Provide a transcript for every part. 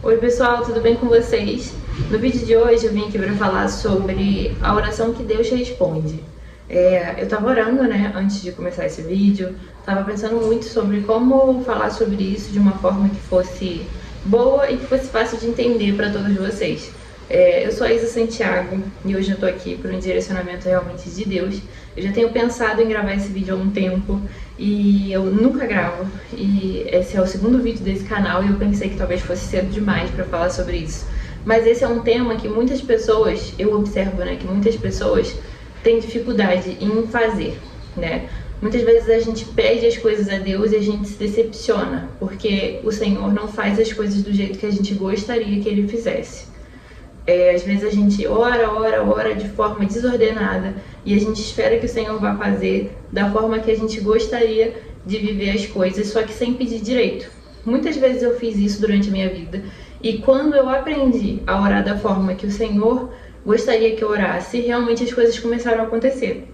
Oi pessoal, tudo bem com vocês? No vídeo de hoje eu vim aqui para falar sobre a oração que Deus responde. Eu estava orando, né, antes de começar esse vídeo, estava pensando muito sobre como falar sobre isso de uma forma que fosse boa e que fosse fácil de entender para todos vocês. Eu sou a Isa Santiago e hoje eu estou aqui por um direcionamento realmente de Deus. Eu já tenho pensado em gravar esse vídeo há um tempo e eu nunca gravo, e esse é o segundo vídeo desse canal e eu pensei que talvez fosse cedo demais para falar sobre isso. Mas esse é um tema que muitas pessoas, eu observo, né, que muitas pessoas têm dificuldade em fazer, né? Muitas vezes a gente pede as coisas a Deus e a gente se decepciona, porque o Senhor não faz as coisas do jeito que a gente gostaria que Ele fizesse. Às vezes a gente ora de forma desordenada e a gente espera que o Senhor vá fazer da forma que a gente gostaria de viver as coisas, só que sem pedir direito. Muitas vezes eu fiz isso durante a minha vida e quando eu aprendi a orar da forma que o Senhor gostaria que eu orasse, realmente as coisas começaram a acontecer.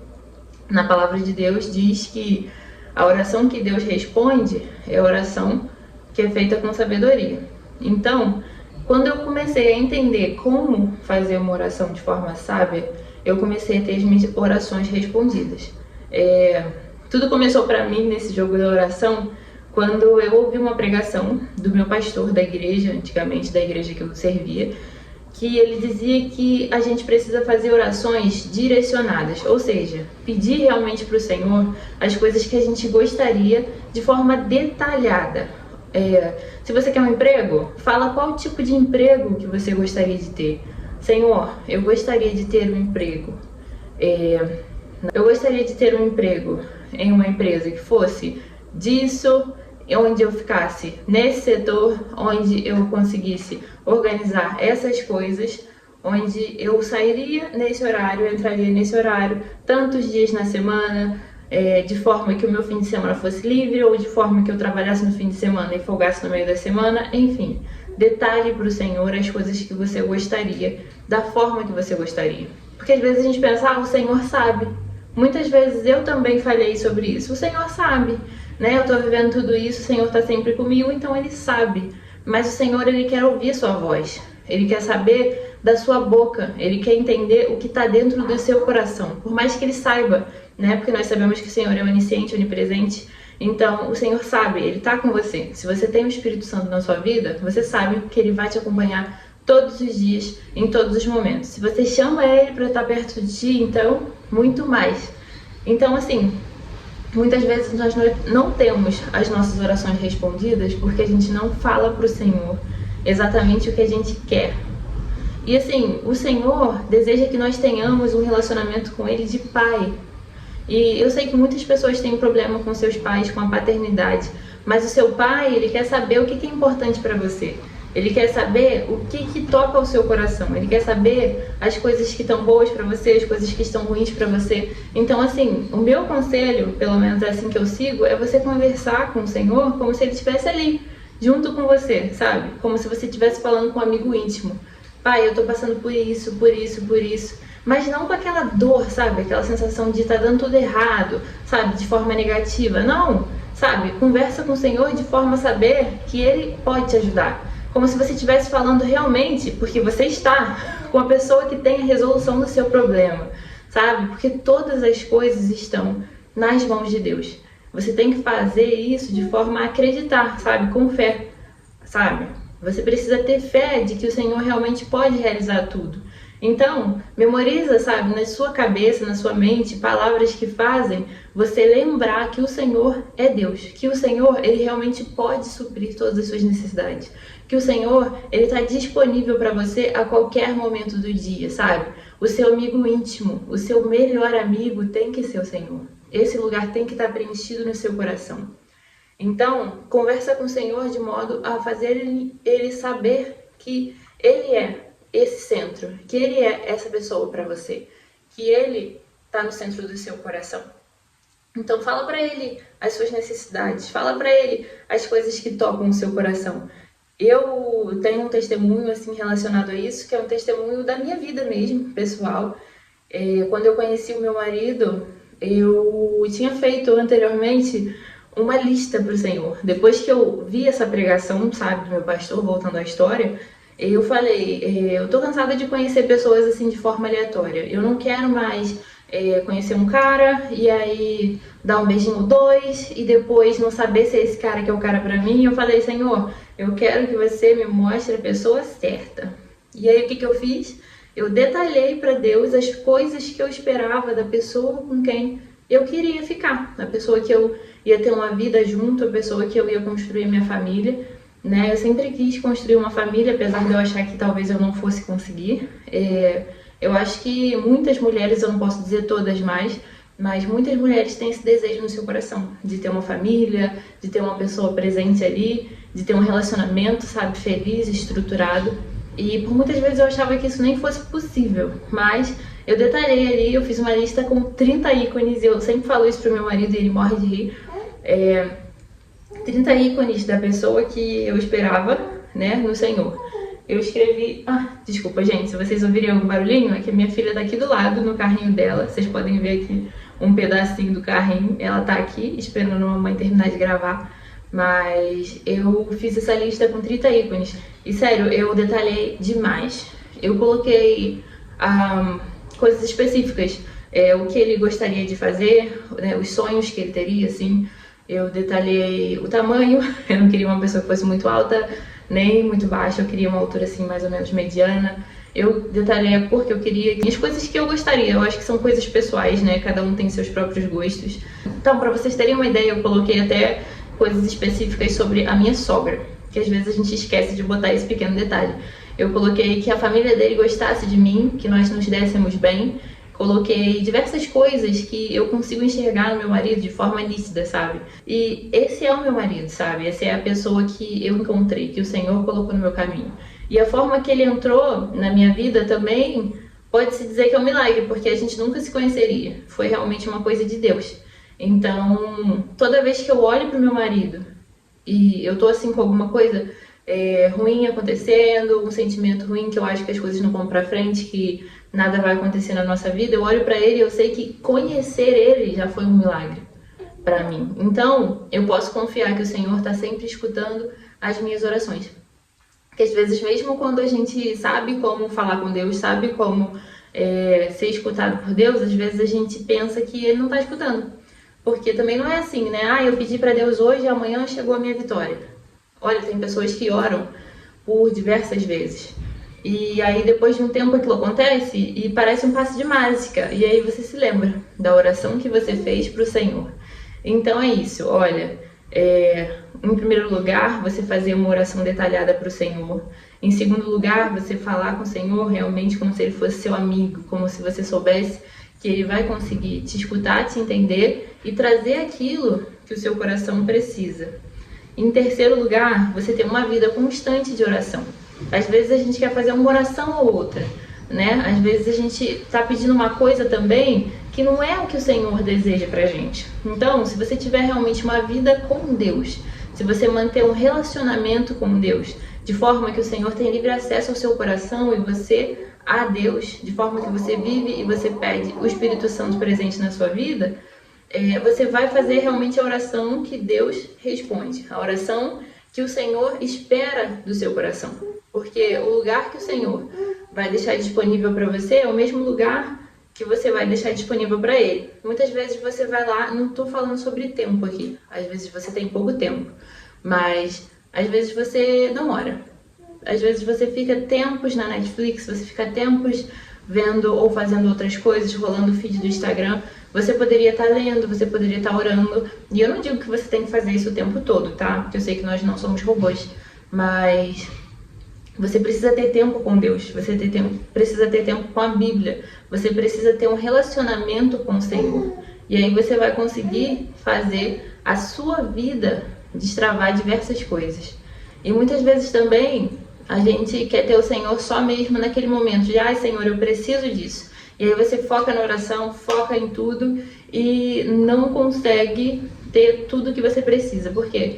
Na palavra de Deus diz que a oração que Deus responde é a oração que é feita com sabedoria. Então, quando eu comecei a entender como fazer uma oração de forma sábia, eu comecei a ter as minhas orações respondidas. Tudo começou para mim nesse jogo da oração quando eu ouvi uma pregação do meu pastor da igreja, antigamente da igreja que eu servia, que ele dizia que a gente precisa fazer orações direcionadas, ou seja, pedir realmente para o Senhor as coisas que a gente gostaria de forma detalhada. Se você quer um emprego, fala qual tipo de emprego que você gostaria de ter. Senhor, eu gostaria de ter um emprego. Eu gostaria de ter um emprego em uma empresa que fosse disso, onde eu ficasse nesse setor, onde eu conseguisse organizar essas coisas, onde eu sairia nesse horário, entraria nesse horário, tantos dias na semana, de forma que o meu fim de semana fosse livre, ou de forma que eu trabalhasse no fim de semana e folgasse no meio da semana, enfim. Detalhe para o Senhor as coisas que você gostaria, da forma que você gostaria. Porque às vezes a gente pensa, o Senhor sabe. Muitas vezes eu também falei sobre isso. O Senhor sabe, né? Eu estou vivendo tudo isso, o Senhor está sempre comigo, então Ele sabe. Mas o Senhor, Ele quer ouvir a sua voz. Ele quer saber da sua boca. Ele quer entender o que está dentro do seu coração. Por mais que Ele saiba, né? Porque nós sabemos que o Senhor é onisciente, onipresente. Então, o Senhor sabe, Ele está com você. Se você tem o Espírito Santo na sua vida, você sabe que Ele vai te acompanhar todos os dias, em todos os momentos. Se você chama Ele para estar perto de ti, então, muito mais. Então, assim, muitas vezes nós não temos as nossas orações respondidas porque a gente não fala para o Senhor exatamente o que a gente quer. E assim, o Senhor deseja que nós tenhamos um relacionamento com Ele de pai. E eu sei que muitas pessoas têm problema com seus pais, com a paternidade, mas o seu pai, ele quer saber o que é importante para você. Ele quer saber o que toca o seu coração. Ele quer saber as coisas que estão boas para você, as coisas que estão ruins para você. Então, assim, o meu conselho, pelo menos é assim que eu sigo, é você conversar com o Senhor como se Ele estivesse ali, junto com você, sabe? Como se você estivesse falando com um amigo íntimo. Pai, eu tô passando por isso, por isso, por isso. Mas não com aquela dor, sabe? Aquela sensação de estar dando tudo errado, sabe? De forma negativa. Não, sabe? Conversa com o Senhor de forma a saber que Ele pode te ajudar. Como se você estivesse falando realmente, porque você está com a pessoa que tem a resolução do seu problema, sabe? Porque todas as coisas estão nas mãos de Deus. Você tem que fazer isso de forma a acreditar, sabe? Com fé, sabe? Você precisa ter fé de que o Senhor realmente pode realizar tudo. Então, memoriza, sabe, na sua cabeça, na sua mente, palavras que fazem você lembrar que o Senhor é Deus, que o Senhor, Ele realmente pode suprir todas as suas necessidades, que o Senhor, Ele está disponível para você a qualquer momento do dia, sabe? O seu amigo íntimo, o seu melhor amigo tem que ser o Senhor. Esse lugar tem que estar preenchido no seu coração. Então, conversa com o Senhor de modo a fazer Ele saber que Ele é esse centro, que Ele é essa pessoa para você, que Ele está no centro do seu coração. Então fala para Ele as suas necessidades, fala para Ele as coisas que tocam o seu coração. Eu tenho um testemunho assim relacionado a isso, que é um testemunho da minha vida mesmo, pessoal. Quando eu conheci o meu marido, eu tinha feito anteriormente uma lista para o Senhor. Depois que eu vi essa pregação, sabe, do meu pastor, voltando à história, eu falei, eu tô cansada de conhecer pessoas assim de forma aleatória. Eu não quero mais conhecer um cara e aí dar um beijinho ou dois e depois não saber se é esse cara que é o cara pra mim. Eu falei, Senhor, eu quero que você me mostre a pessoa certa. E aí o que eu fiz? Eu detalhei para Deus as coisas que eu esperava da pessoa com quem eu queria ficar, a pessoa que eu ia ter uma vida junto, a pessoa que eu ia construir minha família, né? Eu sempre quis construir uma família, apesar de eu achar que talvez eu não fosse conseguir. Eu acho que muitas mulheres, eu não posso dizer todas mais, mas muitas mulheres têm esse desejo no seu coração, de ter uma família, de ter uma pessoa presente ali, de ter um relacionamento, sabe, feliz, estruturado. E por muitas vezes eu achava que isso nem fosse possível, mas eu detalhei ali, eu fiz uma lista com 30 ícones, e eu sempre falo isso pro meu marido e ele morre de rir. 30 ícones da pessoa que eu esperava, né, no Senhor. Eu escrevi... desculpa, gente, se vocês ouvirem algum barulhinho, é que a minha filha tá aqui do lado, no carrinho dela. Vocês podem ver aqui um pedacinho do carrinho. Ela tá aqui, esperando a mamãe terminar de gravar. Mas eu fiz essa lista com 30 ícones. E sério, eu detalhei demais. Eu coloquei coisas específicas. O que ele gostaria de fazer, né, os sonhos que ele teria, assim. Eu detalhei o tamanho. Eu não queria uma pessoa que fosse muito alta, nem muito baixa. Eu queria uma altura assim mais ou menos mediana. Eu detalhei a cor que eu queria e as coisas que eu gostaria. Eu acho que são coisas pessoais, né? Cada um tem seus próprios gostos. Então, para vocês terem uma ideia, eu coloquei até coisas específicas sobre a minha sogra, que às vezes a gente esquece de botar esse pequeno detalhe. Eu coloquei que a família dele gostasse de mim, que nós nos dessemos bem. Coloquei diversas coisas que eu consigo enxergar no meu marido de forma nítida, sabe? E esse é o meu marido, sabe? Essa é a pessoa que eu encontrei, que o Senhor colocou no meu caminho. E a forma que ele entrou na minha vida também pode-se dizer que é um milagre, porque a gente nunca se conheceria. Foi realmente uma coisa de Deus. Então, toda vez que eu olho pro meu marido e eu tô assim com alguma coisa ruim acontecendo, um sentimento ruim que eu acho que as coisas não vão pra frente, que nada vai acontecer na nossa vida, eu olho pra ele e eu sei que conhecer ele já foi um milagre pra mim. Então, eu posso confiar que o Senhor tá sempre escutando as minhas orações. Porque às vezes, mesmo quando a gente sabe como falar com Deus, sabe como ser escutado por Deus, às vezes a gente pensa que ele não tá escutando. Porque também não é assim, né? Eu pedi pra Deus hoje e amanhã chegou a minha vitória. Olha, tem pessoas que oram por diversas vezes. E aí depois de um tempo aquilo acontece e parece um passe de mágica. E aí você se lembra da oração que você fez para o Senhor. Então é isso, olha, em primeiro lugar você fazer uma oração detalhada para o Senhor. Em segundo lugar, você falar com o Senhor realmente como se ele fosse seu amigo, como se você soubesse que ele vai conseguir te escutar, te entender e trazer aquilo que o seu coração precisa. Em terceiro lugar, você ter uma vida constante de oração. Às vezes a gente quer fazer uma oração ou outra, né? Às vezes a gente está pedindo uma coisa também que não é o que o Senhor deseja pra gente. Então, se você tiver realmente uma vida com Deus, se você manter um relacionamento com Deus, de forma que o Senhor tenha livre acesso ao seu coração e você a Deus, de forma que você vive e você pede o Espírito Santo presente na sua vida, você vai fazer realmente a oração que Deus responde, a oração que o Senhor espera do seu coração. Porque o lugar que o Senhor vai deixar disponível para você é o mesmo lugar que você vai deixar disponível para Ele. Muitas vezes você vai lá, não estou falando sobre tempo aqui, às vezes você tem pouco tempo, mas às vezes você não ora. Às vezes você fica tempos na Netflix, você fica tempos vendo ou fazendo outras coisas, rolando o feed do Instagram. Você poderia estar lendo, você poderia estar orando. E eu não digo que você tem que fazer isso o tempo todo, tá? Porque eu sei que nós não somos robôs. Mas você precisa ter tempo com Deus. Você precisa ter tempo com a Bíblia. Você precisa ter um relacionamento com o Senhor. E aí você vai conseguir fazer a sua vida destravar diversas coisas. E muitas vezes também a gente quer ter o Senhor só mesmo naquele momento de Senhor, eu preciso disso. E aí você foca na oração, foca em tudo e não consegue ter tudo que você precisa. Por quê?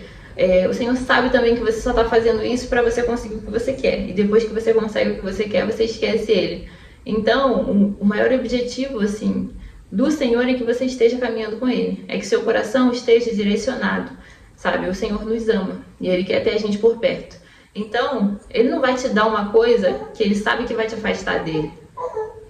O Senhor sabe também que você só está fazendo isso para você conseguir o que você quer. E depois que você consegue o que você quer, você esquece Ele. Então, o maior objetivo, assim, do Senhor é que você esteja caminhando com Ele, é que seu coração esteja direcionado, sabe? O Senhor nos ama e Ele quer ter a gente por perto. Então, Ele não vai te dar uma coisa que Ele sabe que vai te afastar dele.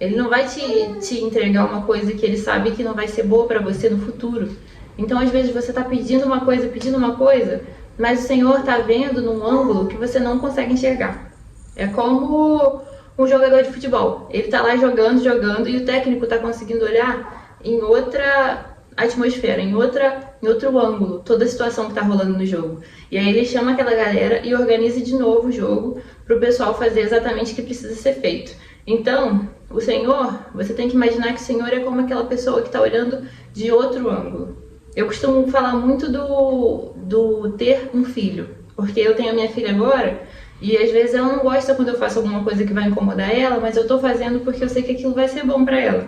Ele não vai te entregar uma coisa que Ele sabe que não vai ser boa para você no futuro. Então, às vezes, você está pedindo uma coisa, mas o Senhor está vendo num ângulo que você não consegue enxergar. É como um jogador de futebol. Ele está lá jogando, e o técnico está conseguindo olhar em outra atmosfera, em outro ângulo, toda a situação que está rolando no jogo. E aí ele chama aquela galera e organiza de novo o jogo para o pessoal fazer exatamente o que precisa ser feito. Então, o Senhor, você tem que imaginar que o Senhor é como aquela pessoa que está olhando de outro ângulo. Eu costumo falar muito do ter um filho, porque eu tenho a minha filha agora e às vezes ela não gosta quando eu faço alguma coisa que vai incomodar ela, mas eu tô fazendo porque eu sei que aquilo vai ser bom para ela.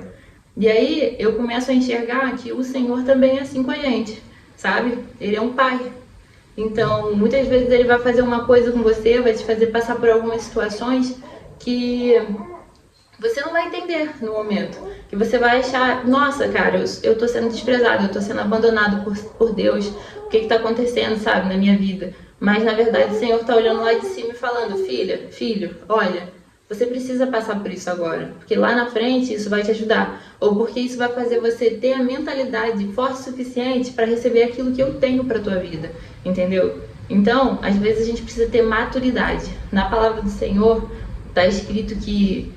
E aí eu começo a enxergar que o Senhor também é assim com a gente, sabe? Ele é um pai. Então, muitas vezes ele vai fazer uma coisa com você, vai te fazer passar por algumas situações que você não vai entender no momento. Que você vai achar, nossa, cara, eu tô sendo desprezado, eu tô sendo abandonado por Deus. O que tá acontecendo, sabe, na minha vida? Mas, na verdade, o Senhor tá olhando lá de cima e falando, filha, filho, olha, você precisa passar por isso agora. Porque lá na frente isso vai te ajudar. Ou porque isso vai fazer você ter a mentalidade forte o suficiente para receber aquilo que eu tenho pra tua vida. Entendeu? Então, às vezes a gente precisa ter maturidade. Na palavra do Senhor, tá escrito que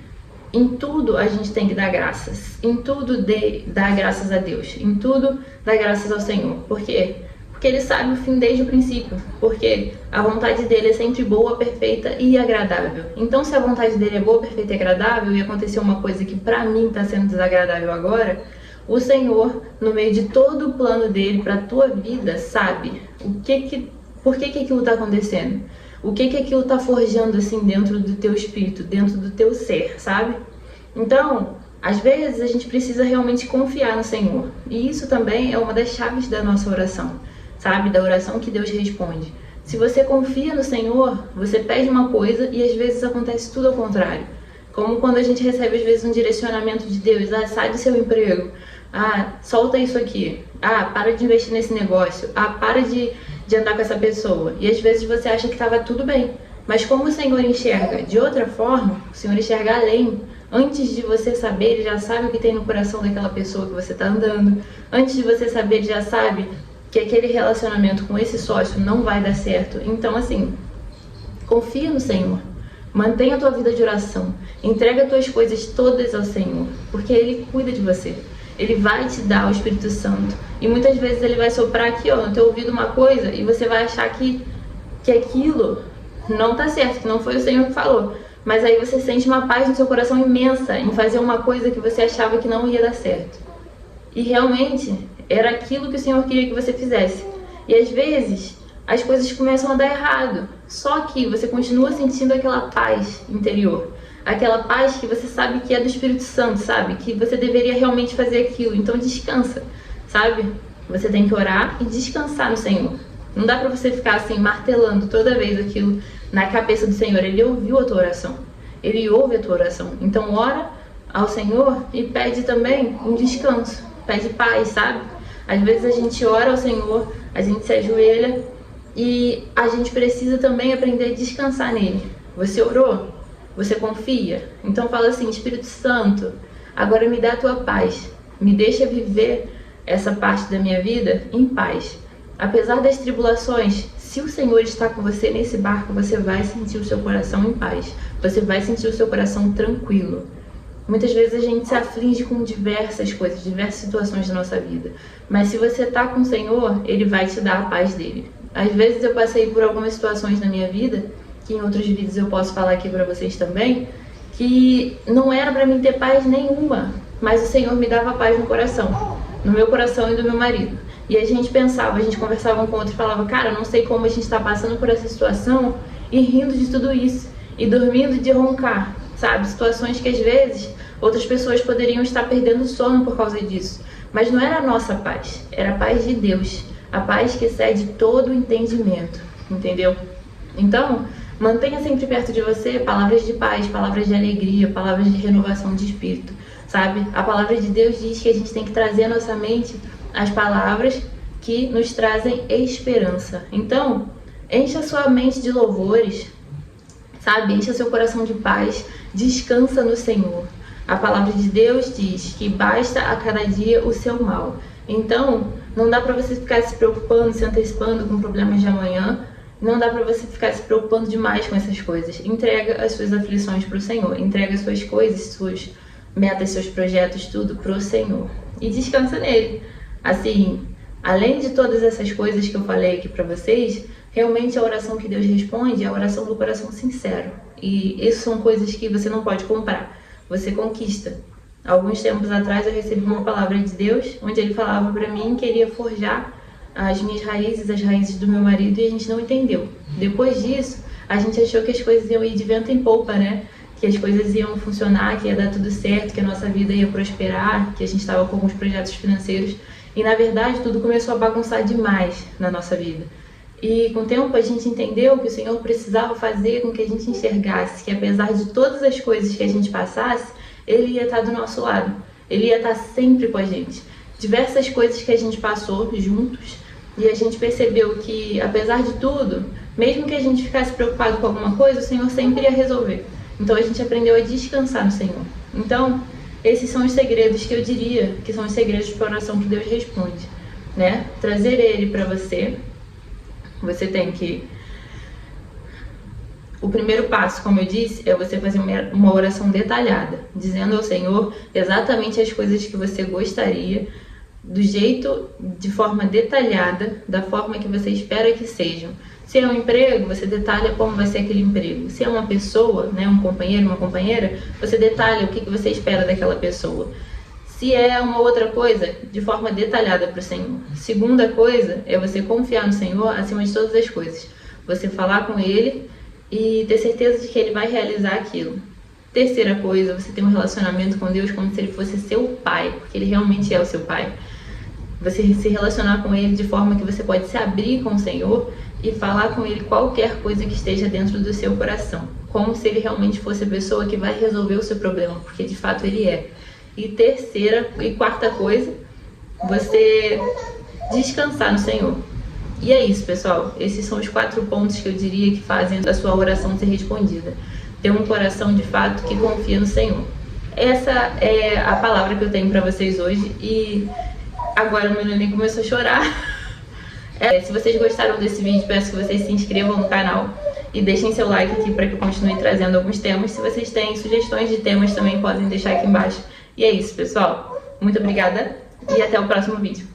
em tudo a gente tem que dar graças. Em tudo dar graças a Deus. Em tudo dar graças ao Senhor. Por quê? Porque Ele sabe o fim desde o princípio. Porque a vontade dEle é sempre boa, perfeita e agradável. Então, se a vontade dEle é boa, perfeita e agradável, e acontecer uma coisa que pra mim está sendo desagradável agora, o Senhor, no meio de todo o plano dEle pra tua vida, sabe por que aquilo está acontecendo. O que aquilo está forjando assim dentro do teu espírito, dentro do teu ser, sabe? Então, às vezes a gente precisa realmente confiar no Senhor. E isso também é uma das chaves da nossa oração, sabe? Da oração que Deus responde. Se você confia no Senhor, você pede uma coisa e às vezes acontece tudo ao contrário. Como quando a gente recebe às vezes um direcionamento de Deus, sai do seu emprego, solta isso aqui, para de investir nesse negócio, para de andar com essa pessoa. E às vezes você acha que estava tudo bem, mas como o Senhor enxerga de outra forma, o Senhor enxerga além. Antes de você saber, Ele já sabe o que tem no coração daquela pessoa que você está andando. Antes de você saber, Ele já sabe que aquele relacionamento com esse sócio não vai dar certo. Então, assim, confia no Senhor. Mantenha a tua vida de oração. Entrega as tuas coisas todas ao Senhor, porque Ele cuida de você. Ele vai te dar o Espírito Santo. E muitas vezes Ele vai soprar aqui, no teu ouvido uma coisa, e você vai achar que aquilo não tá certo, que não foi o Senhor que falou. Mas aí você sente uma paz no seu coração imensa em fazer uma coisa que você achava que não ia dar certo. E realmente era aquilo que o Senhor queria que você fizesse. E às vezes as coisas começam a dar errado. Só que você continua sentindo aquela paz interior. Aquela paz que você sabe que é do Espírito Santo, sabe? Que você deveria realmente fazer aquilo. Então descansa, sabe? Você tem que orar e descansar no Senhor. Não dá pra você ficar assim martelando toda vez aquilo na cabeça do Senhor. Ele ouviu a tua oração. Ele ouve a tua oração. Então ora ao Senhor e pede também um descanso. Pede paz, sabe? Às vezes a gente ora ao Senhor, a gente se ajoelha e a gente precisa também aprender a descansar nele. Você orou? Você confia? Então fala assim, Espírito Santo, agora me dá a tua paz. Me deixa viver essa parte da minha vida em paz. Apesar das tribulações, se o Senhor está com você nesse barco, você vai sentir o seu coração em paz. Você vai sentir o seu coração tranquilo. Muitas vezes a gente se aflige com diversas coisas, diversas situações da nossa vida. Mas se você está com o Senhor, Ele vai te dar a paz dele. Às vezes eu passei por algumas situações na minha vida, que em outros vídeos eu posso falar aqui para vocês também, que não era para mim ter paz nenhuma, mas o Senhor me dava paz no coração, no meu coração e do meu marido. E a gente pensava, a gente conversava um com o outro e falava, cara, não sei como a gente está passando por essa situação e rindo de tudo isso, e dormindo de roncar, sabe? Situações que às vezes outras pessoas poderiam estar perdendo sono por causa disso. Mas não era a nossa paz, era a paz de Deus, a paz que excede todo o entendimento, entendeu? Então, mantenha sempre perto de você palavras de paz, palavras de alegria, palavras de renovação de espírito. sabe? A palavra de Deus diz que a gente tem que trazer à nossa mente as palavras que nos trazem esperança. Então, encha sua mente de louvores, sabe? Encha seu coração de paz, descansa no Senhor. A palavra de Deus diz que basta a cada dia o seu mal. Então, não dá para você ficar se preocupando, se antecipando com problemas de amanhã. Não dá para você ficar se preocupando demais com essas coisas. Entrega as suas aflições para o Senhor. Entrega as suas coisas, suas metas, seus projetos, tudo para o Senhor. E descansa nele. Assim, além de todas essas coisas que eu falei aqui para vocês, realmente a oração que Deus responde é a oração do coração sincero. E isso são coisas que você não pode comprar. Você conquista. Alguns tempos atrás eu recebi uma palavra de Deus, onde ele falava para mim que queria forjar as minhas raízes, as raízes do meu marido, e a gente não entendeu. Depois disso, a gente achou que as coisas iam ir de vento em popa, né? Que as coisas iam funcionar, que ia dar tudo certo, que a nossa vida ia prosperar, que a gente estava com alguns projetos financeiros. E na verdade, tudo começou a bagunçar demais na nossa vida. E com o tempo a gente entendeu que o Senhor precisava fazer com que a gente enxergasse que apesar de todas as coisas que a gente passasse, Ele ia estar do nosso lado. Ele ia estar sempre com a gente. Diversas coisas que a gente passou juntos, e a gente percebeu que, apesar de tudo, mesmo que a gente ficasse preocupado com alguma coisa, o Senhor sempre ia resolver. Então a gente aprendeu a descansar no Senhor. Então, esses são os segredos que eu diria que são os segredos de oração que Deus responde, né? Trazer Ele para você. Você tem que... O primeiro passo, como eu disse, é você fazer uma oração detalhada, dizendo ao Senhor exatamente as coisas que você gostaria, do jeito, de forma detalhada, da forma que você espera que sejam. Se é um emprego, você detalha como vai ser aquele emprego. Se é uma pessoa, né, um companheiro, uma companheira, você detalha o que você espera daquela pessoa. Se é uma outra coisa, de forma detalhada para o Senhor. Segunda coisa é você confiar no Senhor acima de todas as coisas. Você falar com Ele e ter certeza de que Ele vai realizar aquilo. Terceira coisa, você ter um relacionamento com Deus como se Ele fosse seu pai, porque Ele realmente é o seu pai. Você se relacionar com Ele de forma que você pode se abrir com o Senhor e falar com Ele qualquer coisa que esteja dentro do seu coração, como se Ele realmente fosse a pessoa que vai resolver o seu problema, porque de fato Ele é. E terceira e quarta coisa, você descansar no Senhor. E é isso, pessoal. Esses são os 4 pontos que eu diria que fazem a sua oração ser respondida. Ter um coração de fato que confia no Senhor. Essa é a palavra que eu tenho para vocês hoje. E agora o meu neném começou a chorar. Se vocês gostaram desse vídeo, peço que vocês se inscrevam no canal e deixem seu like aqui para que eu continue trazendo alguns temas. Se vocês têm sugestões de temas, também podem deixar aqui embaixo. E é isso, pessoal. Muito obrigada e até o próximo vídeo.